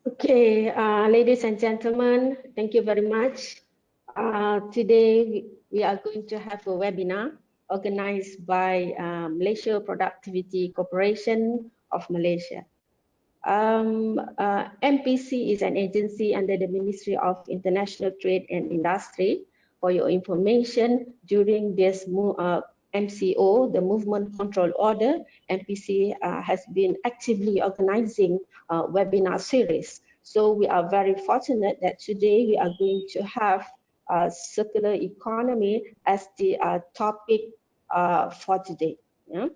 Okay, ladies and gentlemen, thank you very much. Today, we are going to have a webinar organized by Malaysia Productivity Corporation of Malaysia. MPC is an agency under the Ministry of International Trade and Industry. For your information, during this MCO, the Movement Control Order, MPC has been actively organizing webinar series. So we are very fortunate that today we are going to have circular economy as the topic for today. Yeah?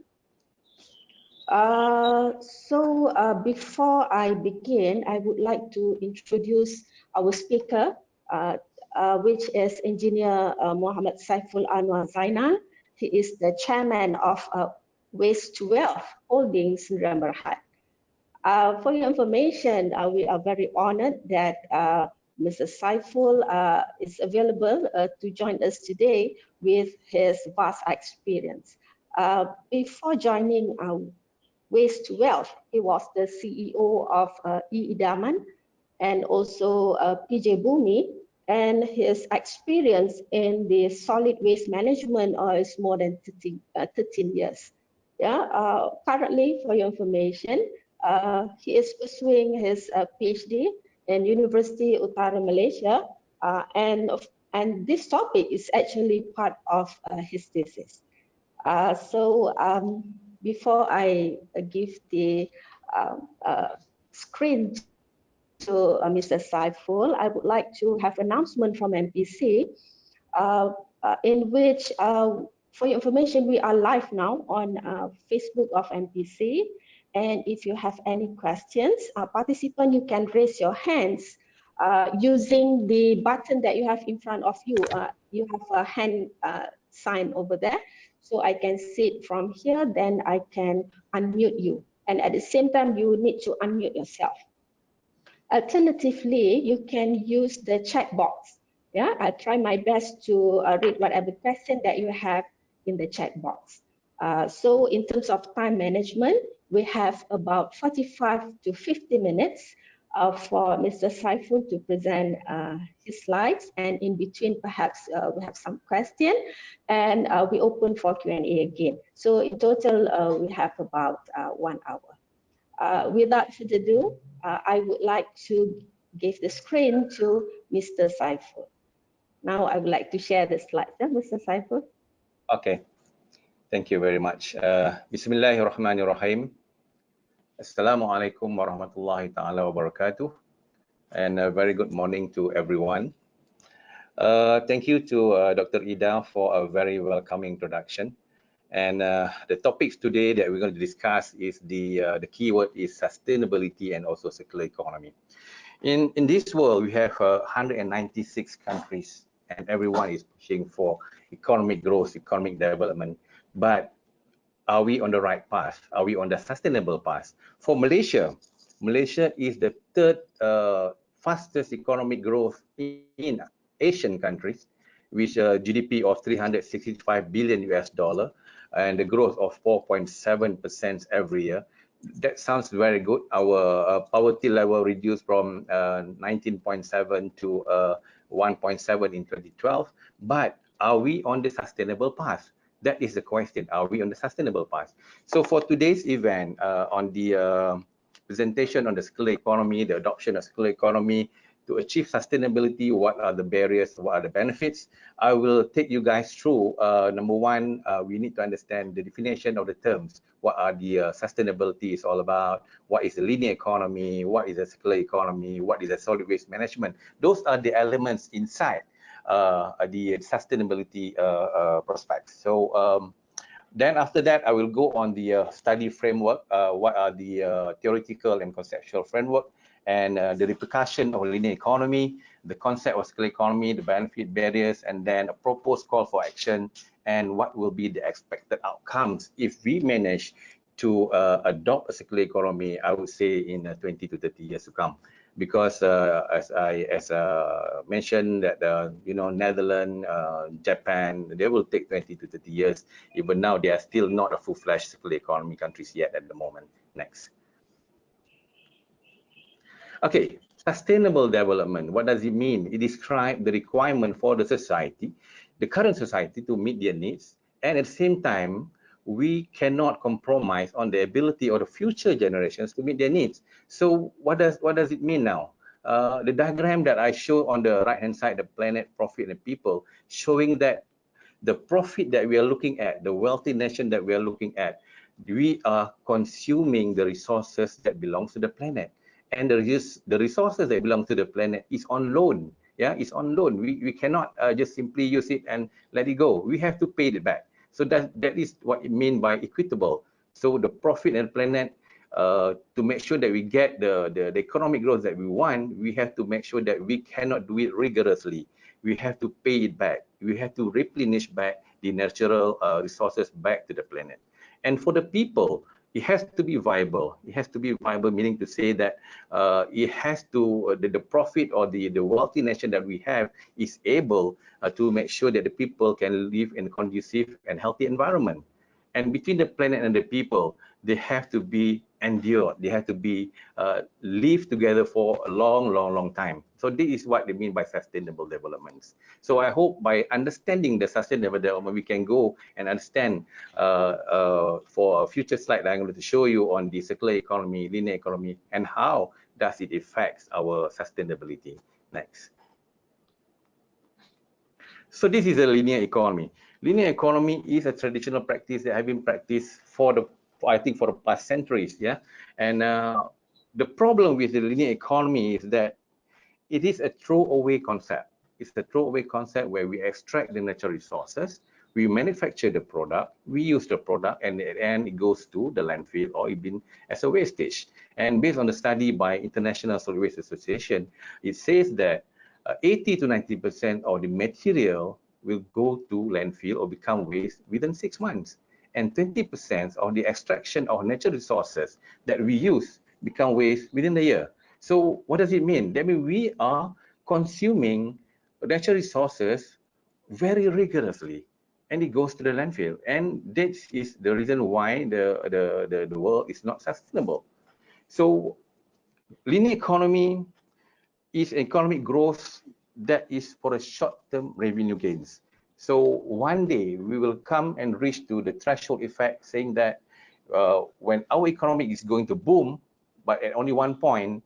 Before I begin, I would like to introduce our speaker, which is Engineer Muhammad Saiful Anwar Zainal. He is the chairman of Waste to Wealth Holdings Sdn Bhd. For your information, we are very honored that Mr. Saiful is available to join us today with his vast experience. Before joining Waste to Wealth, he was the CEO of Idaman and also PJ Bumi, and his experience in the solid waste management is more than 13 years. Yeah, currently, for your information, he is pursuing his PhD in University Utara Malaysia, and this topic is actually part of his thesis. Before I give the screen to Mr. Saiful, I would like to have an announcement from MPC in which, for your information, we are live now on Facebook of MPC. And if you have any questions, participant, you can raise your hands using the button that you have in front of you. You have a hand sign over there. So I can see it from here, then I can unmute you. And at the same time, you need to unmute yourself. Alternatively, you can use the chat box. Yeah, I'll try my best to read whatever question that you have in the chat box. So in terms of time management, we have about 45 to 50 minutes for Mr. Saiful to present his slides, and in between perhaps we have some question, and we open for Q&A again. So in total, we have about 1 hour. Without further ado, I would like to give the screen to Mr. Saiful. Now I would like to share the slides, Mr. Saiful. Okay, thank you very much. Bismillahirrahmanirrahim. Assalamualaikum warahmatullahi ta'ala wabarakatuh. And a very good morning to everyone. Thank you to Dr. Ida for a very welcoming introduction. And the topics today that we're going to discuss is the keyword is sustainability and also circular economy. In this world, we have 196 countries, and everyone is pushing for economic growth, economic development. But are we on the right path? Are we on the sustainable path? For Malaysia, Malaysia is the third fastest economic growth in Asian countries, with a GDP of 365 billion US dollar and a growth of 4.7% every year. That sounds very good. Our poverty level reduced from 19.7 to 1.7 in 2012. But are we on the sustainable path? That is the question. Are we on the sustainable path? So for today's event, on the presentation on the circular economy, the adoption of circular economy to achieve sustainability, what are the barriers, what are the benefits? I will take you guys through. Number one, we need to understand the definition of the terms. What are the sustainability is all about? What is the linear economy? What is the circular economy? What is the solid waste management? Those are the elements inside the sustainability prospects. So then after that, I will go on the study framework. What are the theoretical and conceptual framework, and the repercussion of linear economy, the concept of circular economy, the benefit, barriers, and then a proposed call for action, and what will be the expected outcomes if we manage to adopt a circular economy, I would say in 20 to 30 years to come. Because as I mentioned that Netherlands, Japan, they will take 20 to 30 years. Even now, they are still not a full-fledged circular economy countries yet at the moment. Next. Okay, sustainable development, what does it mean? It describes the requirement for the society, the current society, to meet their needs, and at the same time, we cannot compromise on the ability of the future generations to meet their needs. So what does it mean now? The diagram that I show on the right hand side, the planet, profit, and people, showing that the profit that we are looking at, the wealthy nation that we are looking at, we are consuming the resources that belongs to the planet. And the resources that belong to the planet is on loan. Yeah, it's on loan. We cannot just simply use it and let it go. We have to pay it back. So that is what it means by equitable. So the profit and the planet, to make sure that we get the economic growth that we want, we have to make sure that we cannot do it rigorously. We have to pay it back. We have to replenish back the natural resources back to the planet. And for the people, it has to be viable. It has to be viable, meaning to say that it has to, the profit or the wealthy nation that we have is able to make sure that the people can live in a conducive and healthy environment. And between the planet and the people, they have to be endured. They have to be live together for a long time. So this is what they mean by sustainable developments. So I hope by understanding the sustainable development, we can go and understand for a future slide that I'm going to show you on the circular economy, linear economy, and how does it affect our sustainability. Next. So this is a linear economy. Linear economy is a traditional practice that have been practiced I think for the past centuries. Yeah, and the problem with the linear economy is that it is a throwaway concept. It's a throwaway concept where we extract the natural resources, we manufacture the product, we use the product, and at the end it goes to the landfill or even as a wastage. And based on the study by International Solid Waste Association, it says that 80 to 90% of the material will go to landfill or become waste within 6 months. And 20% of the extraction of natural resources that we use become waste within the year. So what does it mean? That means we are consuming natural resources very rigorously, and it goes to the landfill. And this is the reason why the world is not sustainable. So linear economy is economic growth that is for a short-term revenue gains. So one day we will come and reach to the threshold effect, saying that when our economy is going to boom, but at only one point,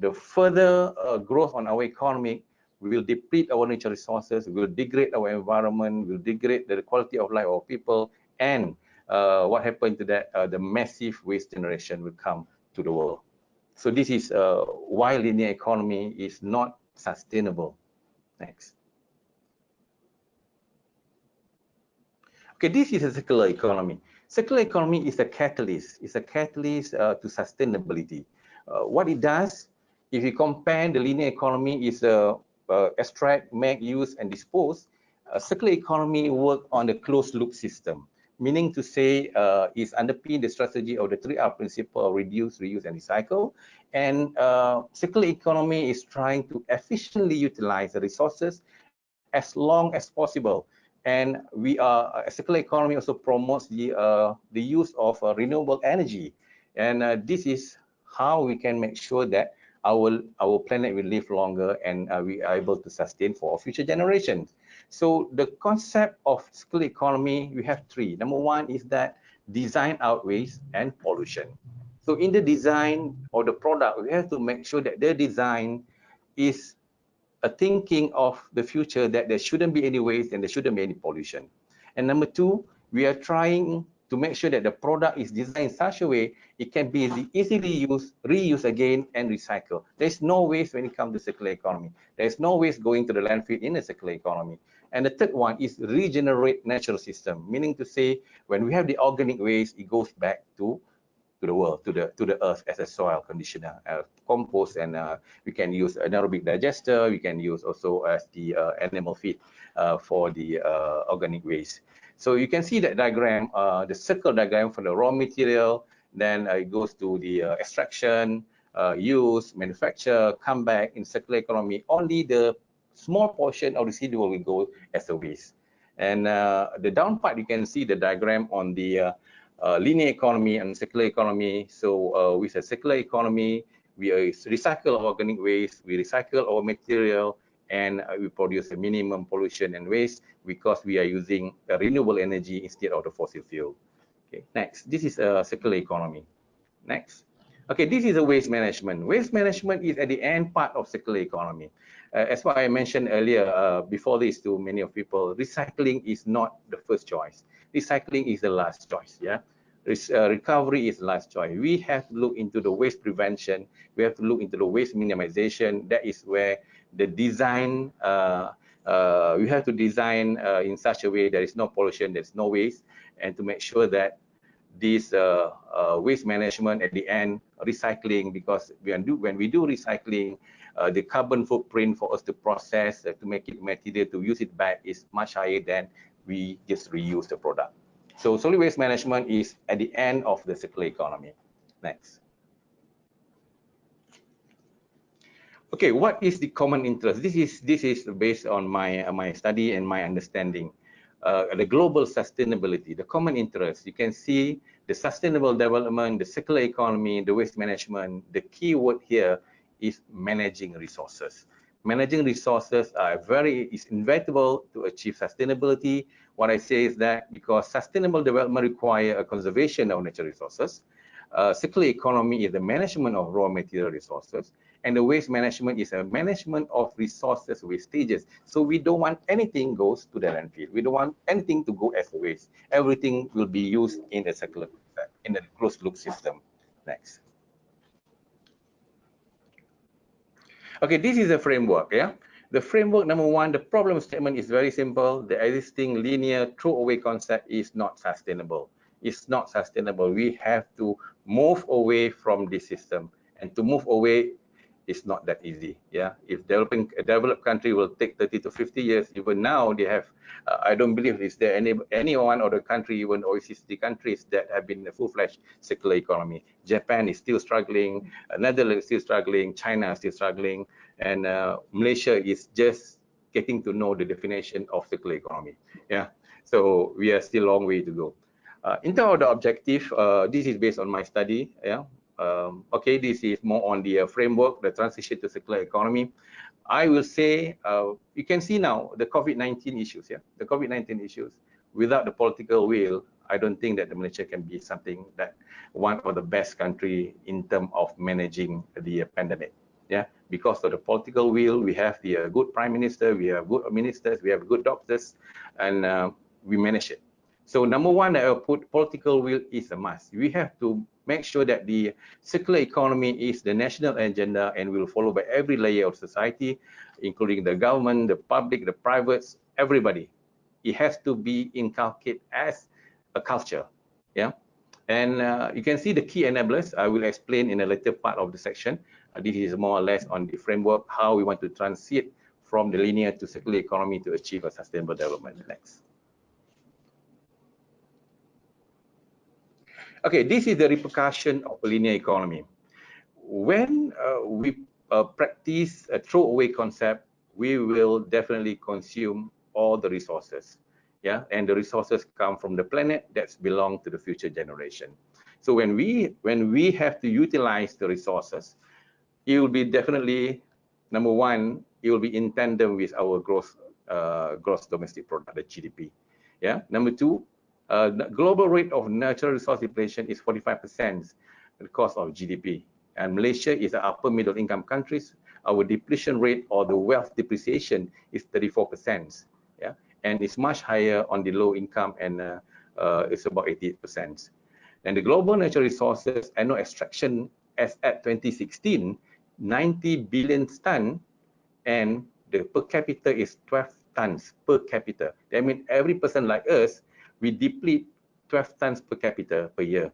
the further growth on our economy will deplete our natural resources, will degrade our environment, will degrade the quality of life of people, and what happened to that? The massive waste generation will come to the world. So this is why linear economy is not sustainable. Next. Okay, this is a circular economy. Circular economy is a catalyst. It's a catalyst to sustainability. What it does, if you compare the linear economy, is extract, make, use, and dispose. Circular economy work on the closed loop system, meaning to say is underpin the strategy of the 3R principle of reduce, reuse, and recycle. And circular economy is trying to efficiently utilize the resources as long as possible. And circular economy also promotes the use of renewable energy. And this is how we can make sure that our planet will live longer and we are able to sustain for our future generations. So the concept of circular economy, we have three. Number one is that design outweighs and pollution. So in the design of the product, we have to make sure that the design is a thinking of the future, that there shouldn't be any waste and there shouldn't be any pollution. And number two, we are trying to make sure that the product is designed in such a way it can be easily used, reused again, and recycled. There's no waste when it comes to circular economy. There's no waste going to the landfill in a circular economy. And the third one is regenerate natural system, meaning to say when we have the organic waste, it goes back to the world, to the earth as a soil conditioner, compost, and we can use anaerobic digester. We can use also as the animal feed for the organic waste. So you can see that diagram, the circle diagram for the raw material, then it goes to the extraction, use, manufacture, come back. In circular economy, only the small portion of residual will go as a waste. And the down part, you can see the diagram on the linear economy and circular economy. So with a circular economy, We recycle our organic waste, we recycle our material, and we produce a minimum pollution and waste because we are using a renewable energy instead of the fossil fuel. Okay, next, this is a circular economy. Next. Okay, this is a waste management. Waste management is at the end part of circular economy. As what I mentioned earlier, before this to many of people, recycling is not the first choice. Recycling is the last choice, yeah? Recovery is the last choice. We have to look into the waste prevention. We have to look into the waste minimization. That is where the design, we have to design in such a way there is no pollution, there's no waste, and to make sure that this waste management at the end, recycling, because when we do recycling, the carbon footprint for us to process, to make it material, to use it back is much higher than we just reuse the product. So solid waste management is at the end of the circular economy. Next. Okay, what is the common interest? This is based on my study and my understanding. The global sustainability, the common interest. You can see the sustainable development, the circular economy, the waste management. The key word here is managing resources. Managing resources is inevitable to achieve sustainability. What I say is that because sustainable development requires a conservation of natural resources, circular economy is the management of raw material resources, and the waste management is a management of resources wastages. So we don't want anything goes to the landfill. We don't want anything to go as a waste. Everything will be used in a circular, in a closed loop system. Next. Okay, this is a framework, yeah? The framework, number one, the problem statement is very simple. The existing linear throwaway concept is not sustainable. It's not sustainable. We have to move away from this system. And to move away is not that easy, yeah? If a developed country will take 30 to 50 years, even now they have, I don't believe is there any one other country, even OECD countries that have been a full-fledged circular economy. Japan is still struggling, Netherlands is still struggling, China is still struggling, and Malaysia is just getting to know the definition of circular economy, yeah? So we are still a long way to go. In terms of the objective, this is based on my study, yeah? Okay, this is more on the framework, the transition to circular economy. I will say, you can see now the COVID-19 issues, yeah? The COVID-19 issues, without the political will, I don't think that Malaysia can be something that one of the best country in terms of managing the pandemic, yeah? Because of the political will, we have the good prime minister, we have good ministers, we have good doctors, and we manage it. So number one, I put political will is a must. We have to make sure that the circular economy is the national agenda and will follow by every layer of society, including the government, the public, the privates, everybody. It has to be inculcated as a culture, yeah? And you can see the key enablers. I will explain in a later part of the section. This is more or less on the framework, how we want to transit from the linear to circular economy to achieve a sustainable development. Next. Okay, this is the repercussion of a linear economy. When we practice a throwaway concept, we will definitely consume all the resources, yeah, and the resources come from the planet that belong to the future generation. So when we have to utilize the resources, it will be definitely, number one, it will be in tandem with our gross domestic product, the GDP. Yeah. Number two, the global rate of natural resource depletion is 45% the cost of GDP. And Malaysia is an upper middle income countries. Our depletion rate or the wealth depreciation is 34%. Yeah. And it's much higher on the low income, and it's about 88%. And the global natural resources annual extraction as at 2016, 90 billion tons, and the per capita is 12 tons per capita. That means every person like us, we deplete 12 tons per capita per year,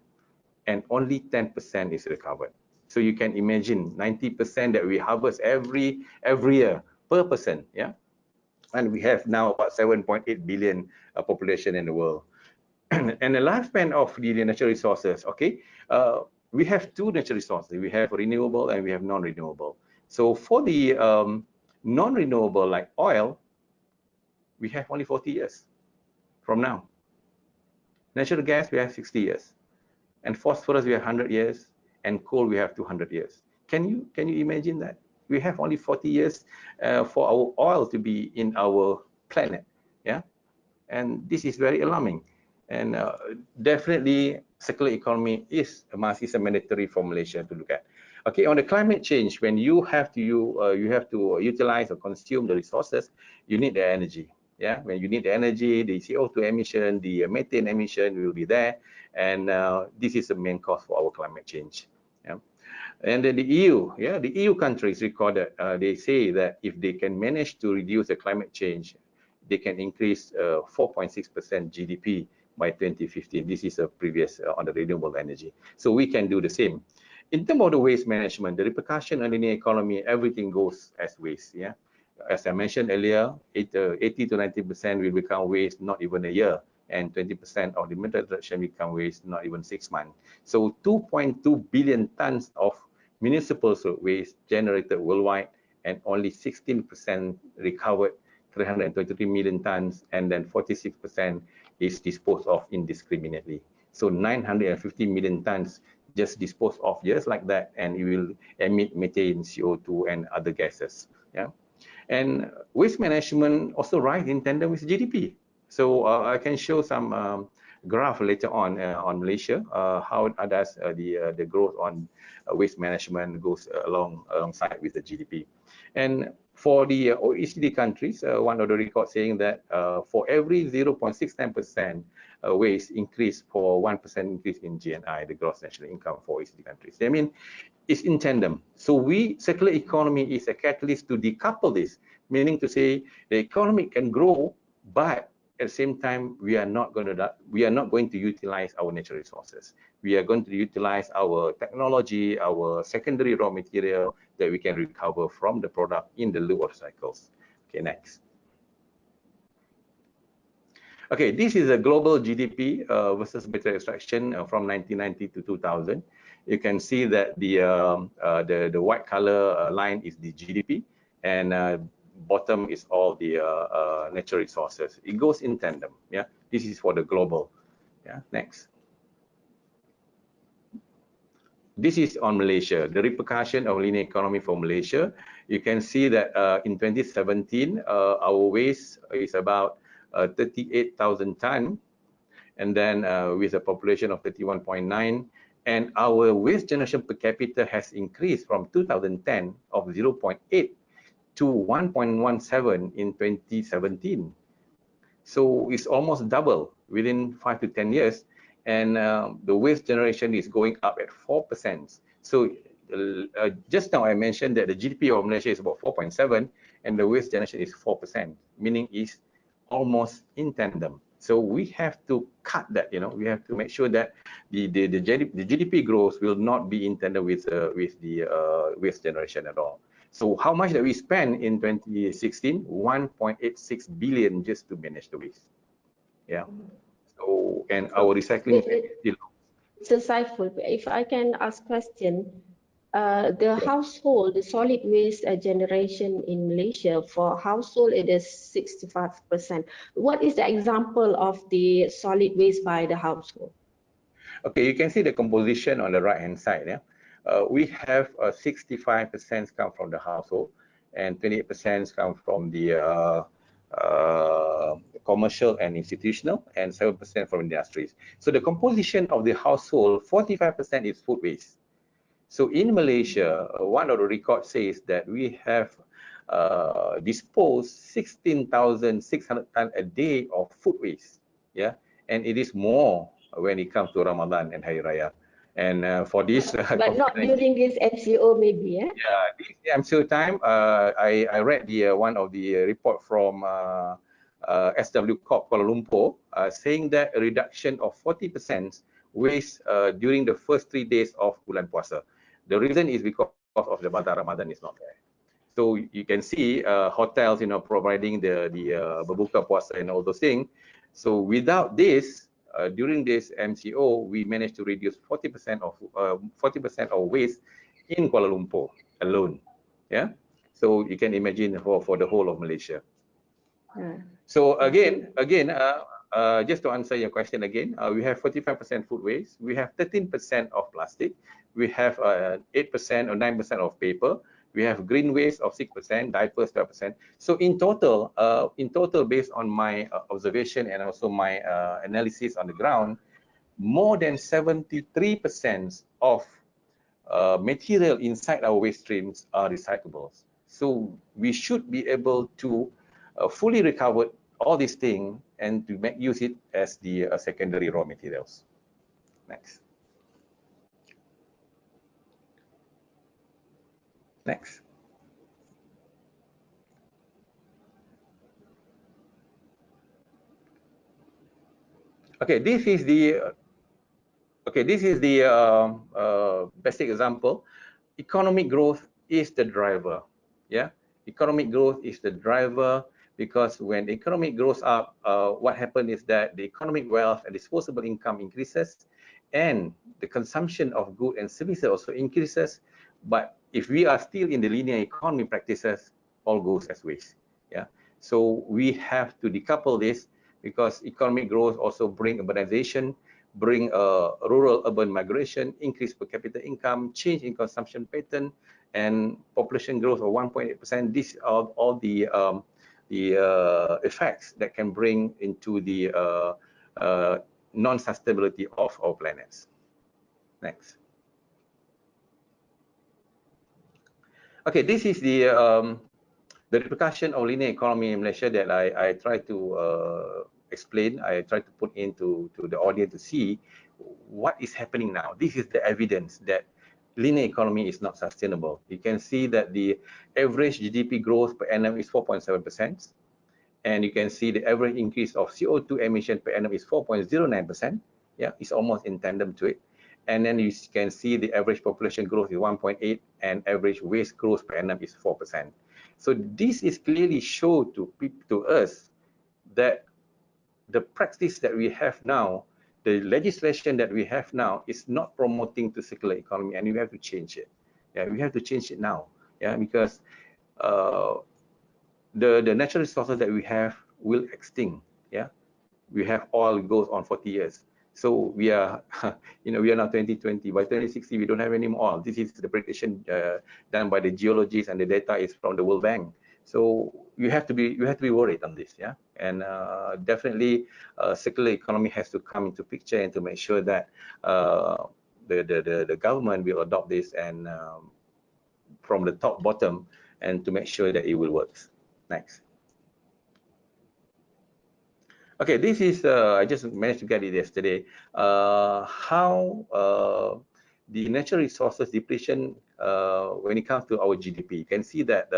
and only 10% is recovered. So you can imagine 90% that we harvest every year per person, yeah? And we have now about 7.8 billion population in the world. And the lifespan of the natural resources, okay? We have two natural resources. We have renewable and we have non-renewable. So for the non-renewable like oil, we have only 40 years from now. Natural gas, we have 60 years. And phosphorus, we have 100 years. And coal, we have 200 years. Can you imagine that? We have only 40 years for our oil to be in our planet, yeah, and this is very alarming. And definitely, circular economy is a must, is a mandatory for Malaysia to look at. Okay, on the climate change, when you have to utilize or consume the resources, you need the energy. Yeah, when you need the energy, the CO2 emission, the methane emission will be there, and this is the main cause for our climate change. Yeah. And then the EU, yeah, the EU countries recorded, they say that if they can manage to reduce the climate change, they can increase 4.6% GDP by 2015. This is a previous on the renewable energy. So we can do the same. In terms of the waste management, the repercussion on linear economy, everything goes as waste. Yeah, as I mentioned earlier, 80 to 90% will become waste not even a year, and 20% of the metal production become waste not even 6 months. So 2.2 billion tons of municipal waste generated worldwide, and only 16% recovered, 323 million tons, and then 46% is disposed of indiscriminately. So 950 million tons just disposed of just like that, and it will emit methane, CO2, and other gases. Yeah, and waste management also rise in tandem with GDP. So I can show some graph later on Malaysia, how does the growth on waste management goes alongside with the GDP. And for the OECD countries, one of the records saying that for every 0.69% waste increase for 1% increase in GNI, the gross national income for OECD countries. I mean, it's in tandem. So circular economy is a catalyst to decouple this, meaning to say the economy can grow, but at the same time, we are not going to utilize our natural resources. We are going to utilize our technology, our secondary raw material that we can recover from the product in the loop of cycles. Okay, next. Okay, this is a global GDP versus metal extraction from 1990 to 2000. You can see that the white color line is the GDP, and bottom is all the natural resources. It goes in tandem. Yeah, this is for the global. Yeah, next. This is on Malaysia, the repercussion of linear economy for Malaysia. You can see that in 2017, our waste is about 38,000 ton, and then with a population of 31.9, and our waste generation per capita has increased from 2010 of 0.8 to 1.17 in 2017. So it's almost double within 5 to 10 years, and the waste generation is going up at 4%. So just now I mentioned that the GDP of Malaysia is about 4.7, and the waste generation is 4%, meaning it's almost in tandem. So we have to cut that. We have to make sure that the GDP growth will not be in tandem with the waste generation at all. So how much that we spend in 2016? 1.86 billion just to manage the waste. Yeah. So, and our recycling. Mr. Saiful, if I can ask question, the household, the solid waste generation in Malaysia, for household it is 65%. What is the example of the solid waste by the household? Okay, you can see the composition on the right hand side. Yeah, we have 65% come from the household, and 28% come from the commercial and institutional, and 7% from industries. So the composition of the household, 45% is food waste. So in Malaysia, one of the records says that we have disposed 16,600 tons a day of food waste. Yeah, and it is more when it comes to Ramadan and Hari Raya. And for this, but not during this MCO, maybe. Yeah. Yeah, this MCO time, I read one of the report from SW Corp Kuala Lumpur saying that a reduction of 40% waste during the first 3 days of Bulan Puasa. The reason is because of the Bazaar Ramadan is not there. So you can see hotels, providing the berbuka puasa and all those things. So without this, during this MCO, we managed to reduce 40% of waste in Kuala Lumpur alone. Yeah. So you can imagine for the whole of Malaysia. So again, just to answer your question again, we have 45% food waste, we have 13% of plastic, we have 8% or 9% of paper, we have green waste of 6%, diapers 12%. So in total, based on my observation and also my analysis on the ground, more than 73% of material inside our waste streams are recyclables. So we should be able to fully recover all these things and to use it as the secondary raw materials. Next. Next. Okay, this is the basic example. Economic growth is the driver. Yeah, economic growth is the driver, because when the economic grows up, what happens is that the economic wealth and disposable income increases, and the consumption of goods and services also increases. But if we are still in the linear economy practices, all goes as waste. Yeah, so we have to decouple this, because economic growth also bring urbanization, bring rural-urban migration, increase per capita income, change in consumption pattern, and population growth of 1.8%. These are all the effects that can bring into the non-sustainability of our planets. Next. Okay, this is the repercussion of linear economy in Malaysia that I try to explain. I try to put into the audience to see what is happening now. This is the evidence that linear economy is not sustainable. You can see that the average GDP growth per annum is 4.7%, and you can see the average increase of CO2 emission per annum is 4.09%. Yeah, it's almost in tandem to it. And then you can see the average population growth is 1.8, and average waste growth per annum is 4%. So this is clearly show to us that the practice that we have now, the legislation that we have now, is not promoting the circular economy, and we have to change it. Yeah, we have to change it now. Yeah, because the natural resources that we have will extinct. Yeah, we have oil goes on 40 years. So we are, we are now 2020. By 2060, we don't have any more oil. This is the prediction done by the geologists, and the data is from the World Bank. So you have to be worried on this, yeah. And definitely, circular economy has to come into picture, and to make sure that the government will adopt this, and from the top bottom, and to make sure that it will work. Next. Okay, this is, I just managed to get it yesterday, how the natural resources depletion when it comes to our GDP. You can see that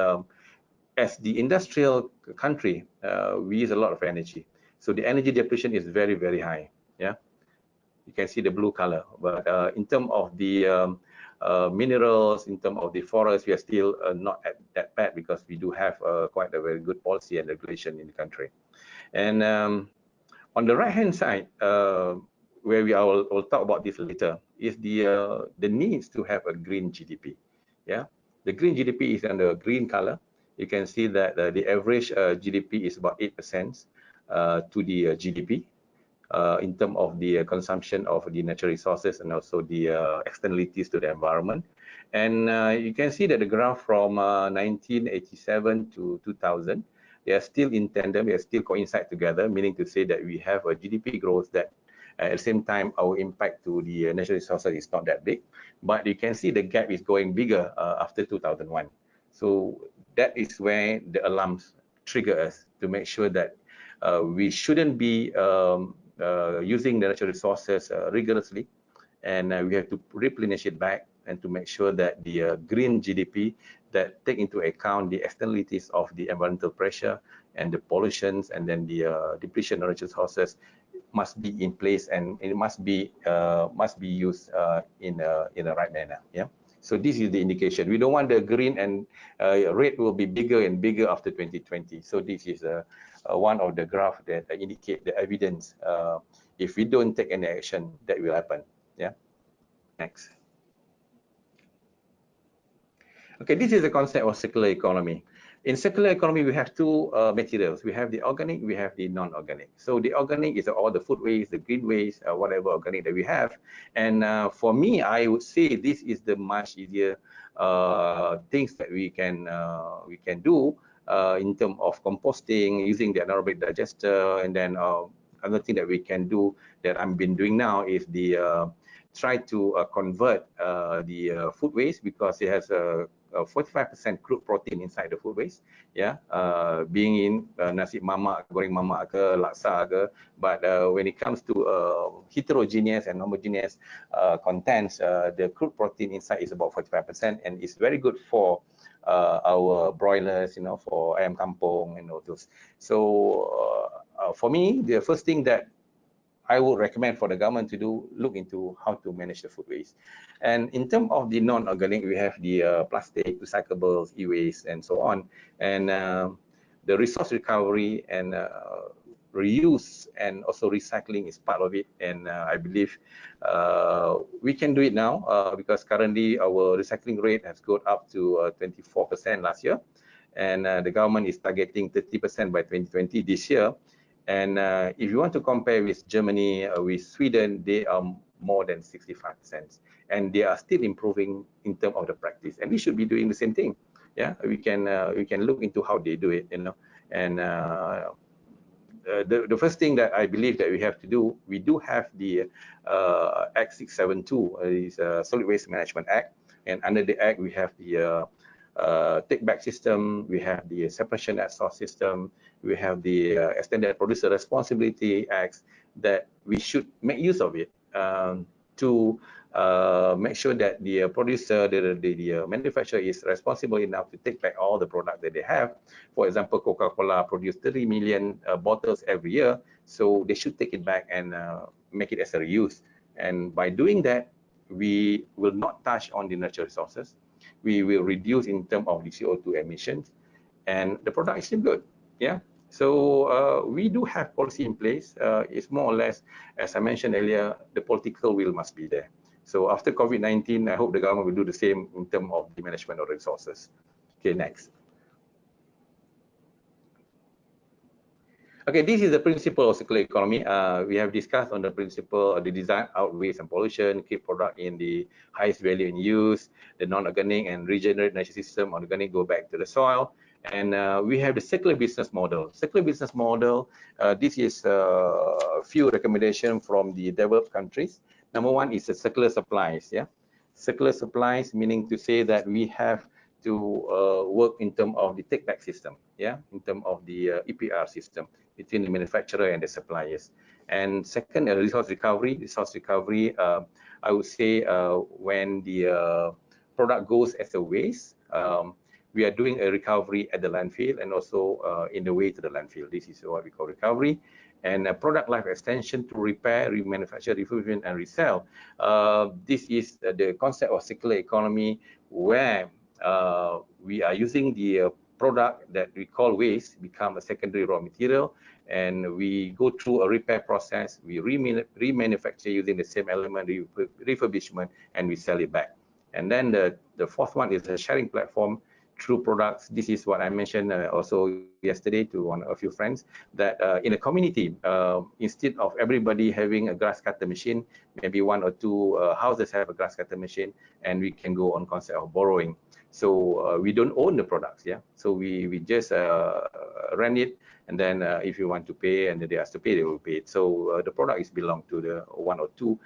as the industrial country, we use a lot of energy. So the energy depletion is very, very high. Yeah, you can see the blue color. But in terms of the minerals, in terms of the forest, we are still not at that bad, because we do have quite a very good policy and regulation in the country. And on the right-hand side, where we will talk about this later, is the needs to have a green GDP. Yeah, the green GDP is in the green color. You can see that the average GDP is about 8% to the GDP in terms of the consumption of the natural resources, and also the externalities to the environment. And you can see that the graph from 1987 to 2000, they are still in tandem, they are still coincide together, meaning to say that we have a GDP growth that at the same time our impact to the natural resources is not that big. But you can see the gap is going bigger after 2001. So that is where the alarms trigger us to make sure that we shouldn't be using the natural resources rigorously, and we have to replenish it back, and to make sure that the green GDP that take into account the externalities of the environmental pressure and the pollutions, and then the depletion of natural resources must be in place, and it must be used in a right manner. Yeah. So this is the indication. We don't want the green and red will be bigger and bigger after 2020. So this is one of the graph that indicate the evidence. If we don't take any action, that will happen. Yeah. Next. Okay, this is the concept of circular economy. In circular economy, we have two materials. We have the organic, we have the non-organic. So the organic is all the food waste, the green waste, whatever organic that we have. And for me, I would say this is the much easier things that we can do in terms of composting, using the anaerobic digester, and then another thing that we can do that I've been doing now is the try to convert the food waste, because it has a 45% crude protein inside the food waste, yeah, being in nasi mamak, goreng mamak ke, laksa ke, but when it comes to heterogeneous and homogeneous contents, the crude protein inside is about 45%, and it's very good for our broilers, you know, for ayam kampung and all those. So for me, the first thing that I would recommend for the government to do, look into how to manage the food waste. And in terms of the non-organic, we have the plastic, recyclables, e-waste, and so on. And the resource recovery and reuse and also recycling is part of it. And I believe we can do it now because currently our recycling rate has gone up to 24% last year. And the government is targeting 30% by 2020 this year. And if you want to compare with Germany, with Sweden, they are more than 65%, and they are still improving in terms of the practice. And we should be doing the same thing. Yeah, we can look into how they do it, you know. And the first thing that I believe that we have to do, we do have the Act 672, is Solid Waste Management Act, and under the Act we have the take back system, we have the separation at source system, we have the extended producer responsibility acts, that we should make use of it to make sure that the producer, the manufacturer is responsible enough to take back all the product that they have. For example, Coca-Cola produce 30 million bottles every year, so they should take it back and make it as a reuse. And by doing that, we will not touch on the natural resources. We will reduce in terms of the CO2 emissions, and the product is still good. Yeah. So we do have policy in place. It's more or less, as I mentioned earlier, the political will must be there. So after COVID-19, I hope the government will do the same in terms of the management of resources. Okay, next. Okay, this is the principle of circular economy. We have discussed on the principle of the design out waste and pollution, keep product in the highest value in use, the non-organic and regenerate natural system, organic go back to the soil. And we have the circular business model. Circular business model, this is a few recommendations from the developed countries. Number one is the circular supplies. Yeah, circular supplies, meaning to say that we have to work in terms of the take back system. Yeah, in terms of the EPR system between the manufacturer and the suppliers. And second, resource recovery. Resource recovery, I would say when the product goes as a waste, we are doing a recovery at the landfill and also in the way to the landfill. This is what we call recovery. And product life extension to repair, remanufacture, refurbish, and resell. This is the concept of circular economy, where we are using the product that we call waste become a secondary raw material, and we go through a repair process, we remanufacture using the same element, refurbishment, and we sell it back. And then the fourth one is a sharing platform through products. This is what I mentioned also yesterday to a few friends, that in a community, instead of everybody having a grass cutter machine, maybe one or two houses have a grass cutter machine, and we can go on concept of borrowing. So we don't own the products, yeah. So we just rent it, and then if you want to pay and they ask to pay, they will pay it. So the product is belong to the one or two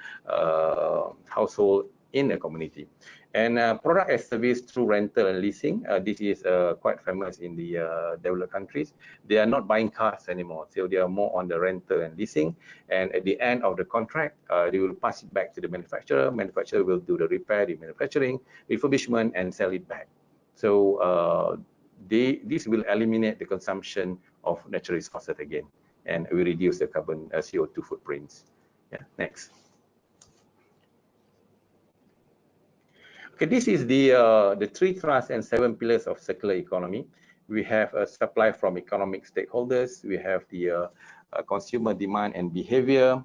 household in the community. And product as service through rental and leasing. This is quite famous in the developed countries. They are not buying cars anymore, so they are more on the rental and leasing. And at the end of the contract, they will pass it back to the manufacturer. Manufacturer will do the repair, the manufacturing, refurbishment, and sell it back. So this will eliminate the consumption of natural resources again, and we reduce the carbon CO2 footprints. Yeah, next. Okay, this is the 3 thrusts and 7 pillars of circular economy. We have a supply from economic stakeholders, we have the consumer demand and behavior,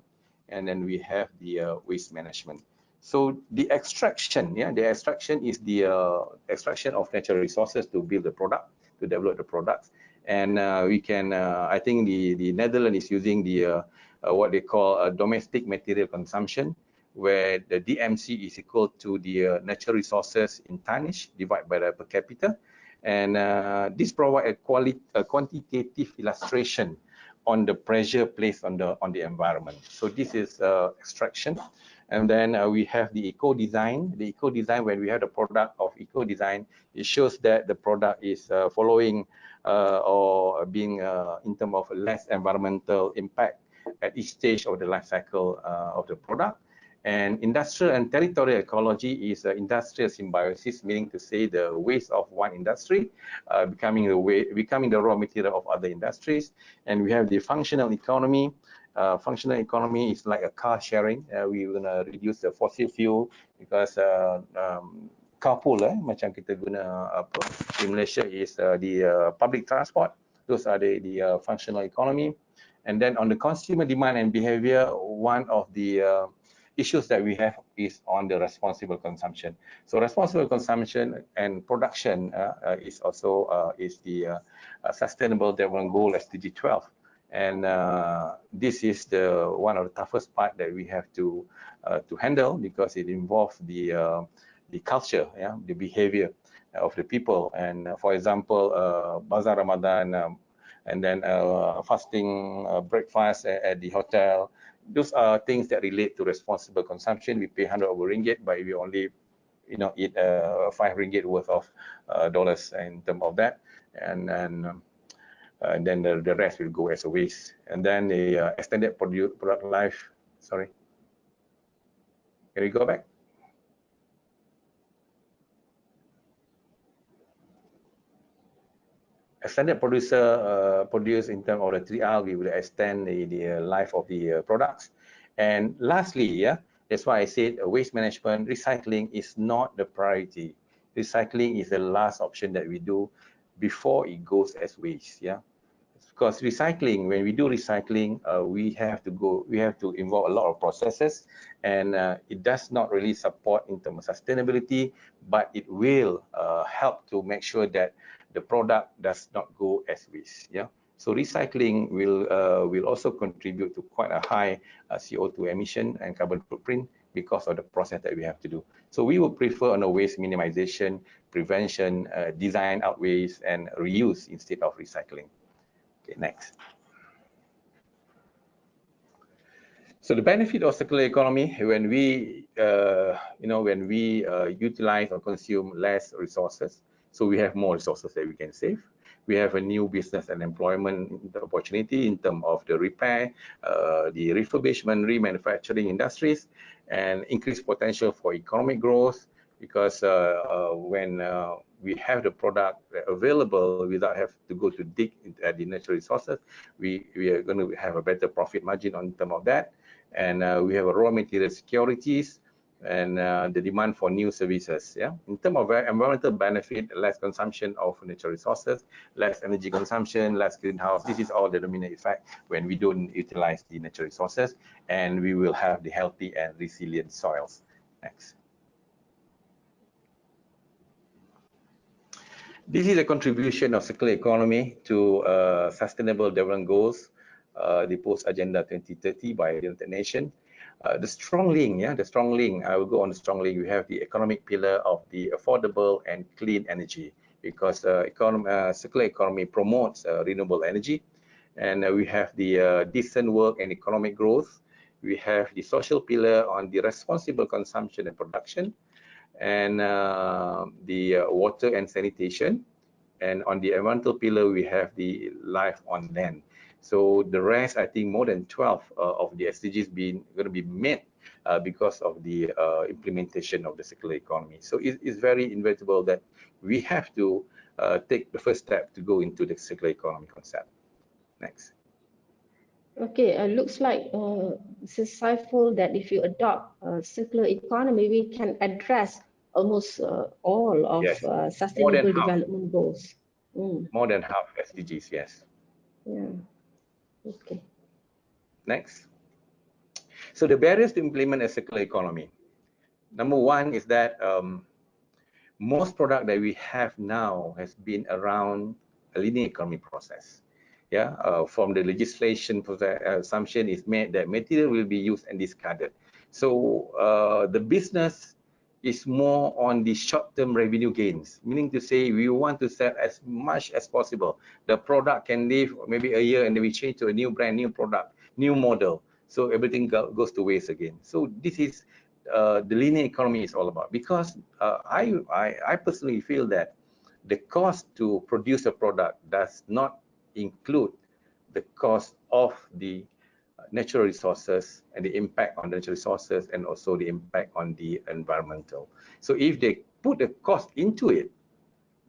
and then we have the waste management. So the extraction, the extraction is the extraction of natural resources to build the product, to develop the products. And we can, I think the Netherlands is using the what they call domestic material consumption, where the DMC is equal to the natural resources in tonnage divided by the per capita. And this provides a quantitative illustration on the pressure placed on the environment. So this is extraction. And then we have the eco-design. The eco-design, when we have the product of eco-design, it shows that the product is following or being in terms of less environmental impact at each stage of the life cycle of the product. And industrial and territorial ecology is industrial symbiosis, meaning to say the waste of one industry becoming the raw material of other industries. And we have the functional economy. Functional economy is like a car sharing. We're gonna reduce the fossil fuel because carpool, macam kita guna apa di Malaysia is the public transport. Those are the functional economy. And then on the consumer demand and behavior, one of the issues that we have is on the responsible consumption. So responsible consumption and production is also is the Sustainable Development Goal SDG 12. And this is the one of the toughest part that we have to handle, because it involves the culture, the behavior of the people. And for example, Bazaar Ramadan, and then fasting breakfast at the hotel. Those are things that relate to responsible consumption. We pay 100 ringgit, but we only eat 5 ringgit worth of dollars in terms of that. And then the rest will go as a waste. And then the extended product life. Sorry, can we go back? Extended produce in terms of the 3R, we will extend the life of the products. And lastly, that's why I said waste management, recycling is not the priority. Recycling is the last option that we do before it goes as waste. Because recycling, when we do recycling, we have to involve a lot of processes, and it does not really support in terms of sustainability, but it will help to make sure that the product does not go as waste. So recycling will also contribute to quite a high CO2 emission and carbon footprint because of the process that we have to do. So we would prefer on a waste minimization, prevention, design out waste, and reuse instead of recycling. Okay, next. So the benefit of circular economy, when we utilize or consume less resources, so we have more resources that we can save. We have a new business and employment opportunity in terms of the repair, the refurbishment, remanufacturing industries, and increased potential for economic growth, because when we have the product available without having to go to dig at the natural resources, we are going to have a better profit margin on terms of that. And we have a raw material securities, and the demand for new services. In terms of environmental benefit, less consumption of natural resources, less energy consumption, less greenhouse. This is all the dominant effect when we don't utilize the natural resources, and we will have the healthy and resilient soils. Next. This is a contribution of circular economy to Sustainable Development Goals, the Post Agenda 2030 by the United Nations. The strong link, I will go on the strong link. We have the economic pillar of the affordable and clean energy, because circular economy promotes renewable energy. And we have the decent work and economic growth. We have the social pillar on the responsible consumption and production, and the water and sanitation. And on the environmental pillar, we have the life on land. So the rest, I think more than 12 of the SDGs going to be met because of the implementation of the circular economy. So it's very inevitable that we have to take the first step to go into the circular economy concept. Next. Okay, looks like Mrs. Saiful, that if you adopt circular economy, we can address almost all of sustainable development goals. More than half SDGs, yes. Yeah. Okay. Next. So the barriers to implement a circular economy. Number one is that most product that we have now has been around a linear economy process. Yeah, from the legislation process, assumption is made that material will be used and discarded. So the business is more on the short-term revenue gains, meaning to say we want to sell as much as possible. The product can live maybe a year and then we change to a new brand, new product, new model. So everything goes to waste again. So this is the linear economy is all about. Because I personally feel that the cost to produce a product does not include the cost of the natural resources and the impact on the natural resources and also the impact on the environmental. So if they put the cost into it,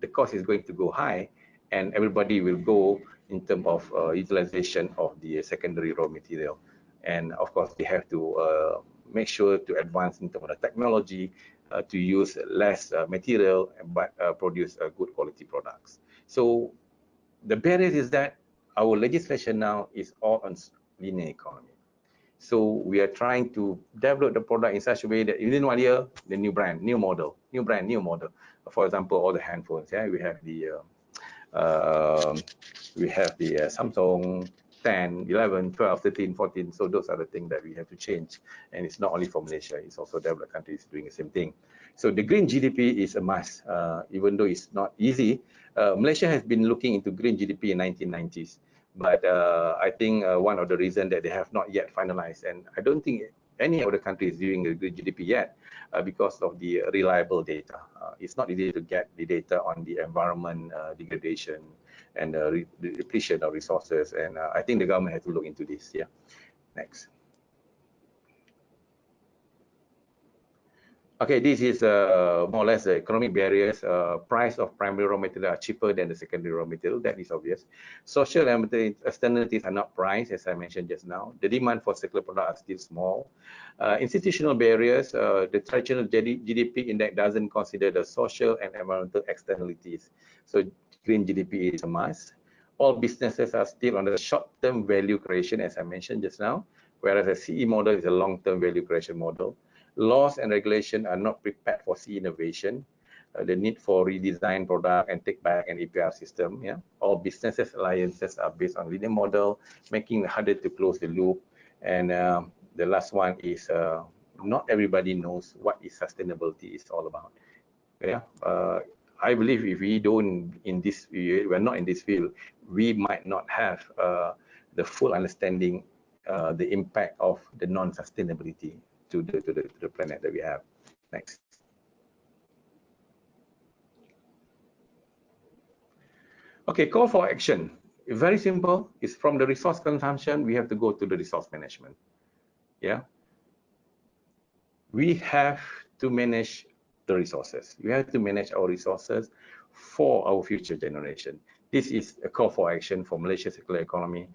the cost is going to go high and everybody will go in terms of utilization of the secondary raw material. And of course, they have to make sure to advance in terms of the technology to use less material but produce good quality products. So the barrier is that our legislation now is all on linear economy. So we are trying to develop the product in such a way that within 1 year, the new brand, new model, new brand, new model. For example, all the handphones. Yeah, we have the Samsung 10, 11, 12, 13, 14. So those are the things that we have to change. And it's not only for Malaysia, it's also developed countries doing the same thing. So the green GDP is a must, even though it's not easy. Malaysia has been looking into green GDP in 1990s. But I think one of the reasons that they have not yet finalized, and I don't think any other country is doing the green GDP yet because of the reliable data. It's not easy to get the data on the environment degradation and the depletion of resources. And I think the government has to look into this. Yeah. Next. Okay, this is more or less the economic barriers. Price of primary raw material are cheaper than the secondary raw material. That is obvious. Social and externalities are not priced, as I mentioned just now. The demand for circular products are still small. Institutional barriers, the traditional GDP index doesn't consider the social and environmental externalities. So green GDP is a must. All businesses are still on the short-term value creation, as I mentioned just now, whereas the CE model is a long-term value creation model. Laws and regulation are not prepared for CE innovation. The need for redesign product and take back an EPR system. Yeah, all businesses alliances are based on linear model, making it harder to close the loop. And the last one is not everybody knows what is sustainability is all about. Yeah, I believe if we don't we're not in this field, we might not have the full understanding the impact of the non-sustainability to the planet that we have. Next. Okay, call for action. Very simple. It's from the resource consumption, we have to go to the resource management. Yeah. We have to manage the resources. We have to manage our resources for our future generation. This is a call for action for Malaysia's circular economy.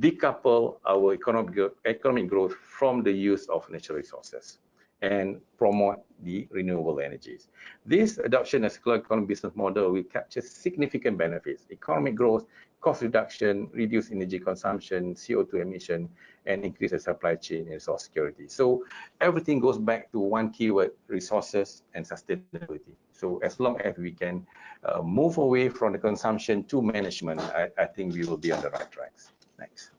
Decouple our economic growth from the use of natural resources and promote the renewable energies. This adoption of circular economy business model will capture significant benefits: economic growth, cost reduction, reduce energy consumption, CO2 emission, and increase the supply chain and resource security. So everything goes back to one keyword: resources and sustainability. So as long as we can move away from the consumption to management, I think we will be on the right tracks. Next.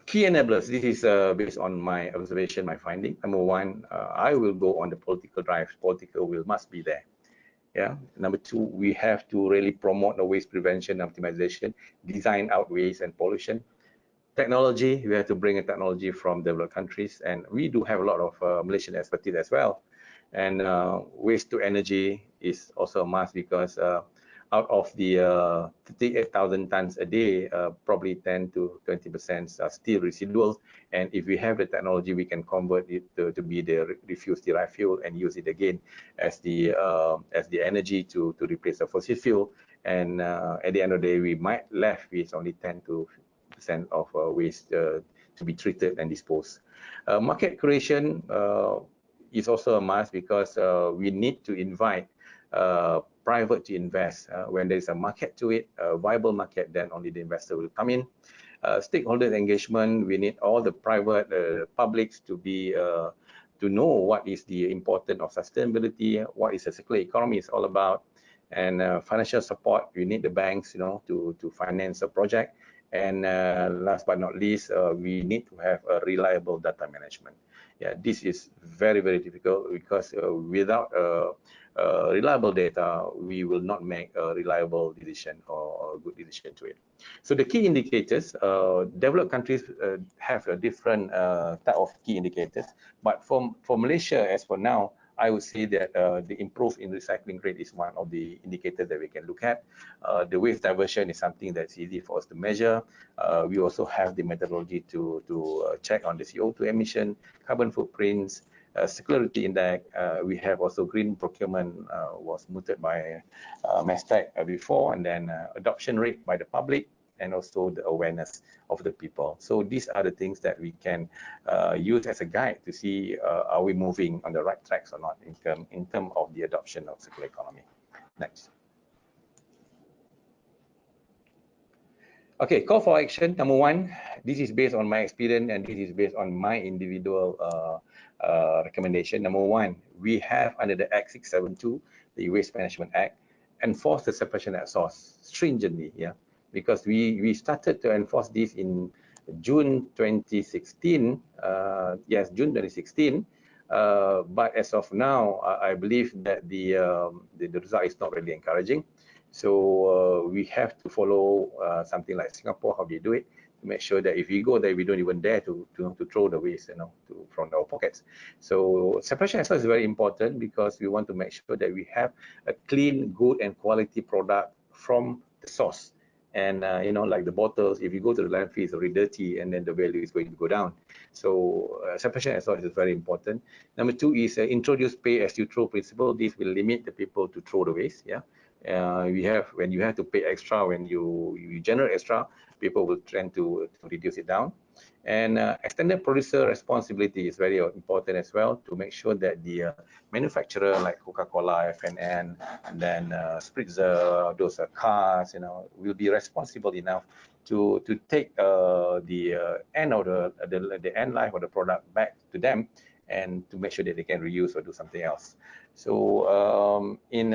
Key enablers. This is based on my observation, my finding. Number one, I will go on the political drive. Political will must be there. Yeah. Number two, we have to really promote the waste prevention and optimization, design out waste and pollution. Technology, we have to bring a technology from developed countries, and we do have a lot of Malaysian expertise as well. And waste to energy is also a must, because out of the 38,000 tons a day, probably 10 to 20% are still residual. And if we have the technology, we can convert it to be the refuse derived fuel and use it again as the energy to replace the fossil fuel. And at the end of the day, we might left with only 10 to 50% of waste to be treated and disposed. Market creation is also a must, because we need to invite private to invest. When there is a market to it, a viable market, then only the investor will come in. stakeholder engagement. We need all the private publics to be to know what is the importance of sustainability, what is the circular economy is all about, and financial support. We need the banks, to finance a project. And last but not least, we need to have a reliable data management. Yeah, this is very, very difficult because without reliable data, we will not make a reliable decision or a good decision to it. So the key indicators, developed countries have a different type of key indicators, but for Malaysia, as for now, I would say that the improve in recycling rate is one of the indicators that we can look at. The waste diversion is something that's easy for us to measure. We also have the methodology to check on the CO2 emission, carbon footprints, circularity index. We have also green procurement was mooted by Mestec before, and then adoption rate by the public, and also the awareness of the people. So these are the things that we can use as a guide to see are we moving on the right tracks or not in terms of the adoption of circular economy. Next. Okay, call for action. Number one, this is based on my experience and this is based on my individual recommendation. Number one, we have under the Act 672, the Waste Management Act, enforce the separation at source stringently. Yeah, because we started to enforce this in June 2016. Yes, June 2016. But as of now, I believe that the result is not really encouraging. So we have to follow something like Singapore, how they do it, to make sure that if we go there, we don't even dare to throw the waste, from our pockets. So separation at source is very important because we want to make sure that we have a clean, good, and quality product from the source. And like the bottles, if you go to the landfill, it's already dirty, and then the value is going to go down. So separation at source is very important. Number two is introduce pay as you throw principle. This will limit the people to throw the waste. Yeah. When you have to pay extra, when you generate extra, people will tend to reduce it down. And extended producer responsibility is very important as well, to make sure that the manufacturer like Coca-Cola, FNN, and then Spritzer, those cars, will be responsible enough to take the end of the end life of the product back to them, and to make sure that they can reuse or do something else. So in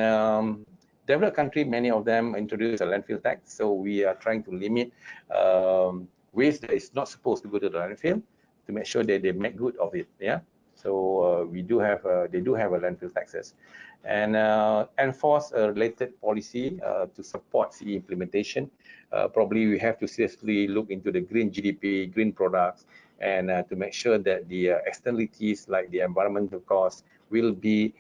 developed country, many of them introduce a landfill tax. So we are trying to limit waste that is not supposed to go to the landfill, to make sure that they make good of it. Yeah. So we do have they do have a landfill taxes, and enforce a related policy to support CE implementation. Probably we have to seriously look into the green GDP, green products, and to make sure that the externalities like the environmental costs will be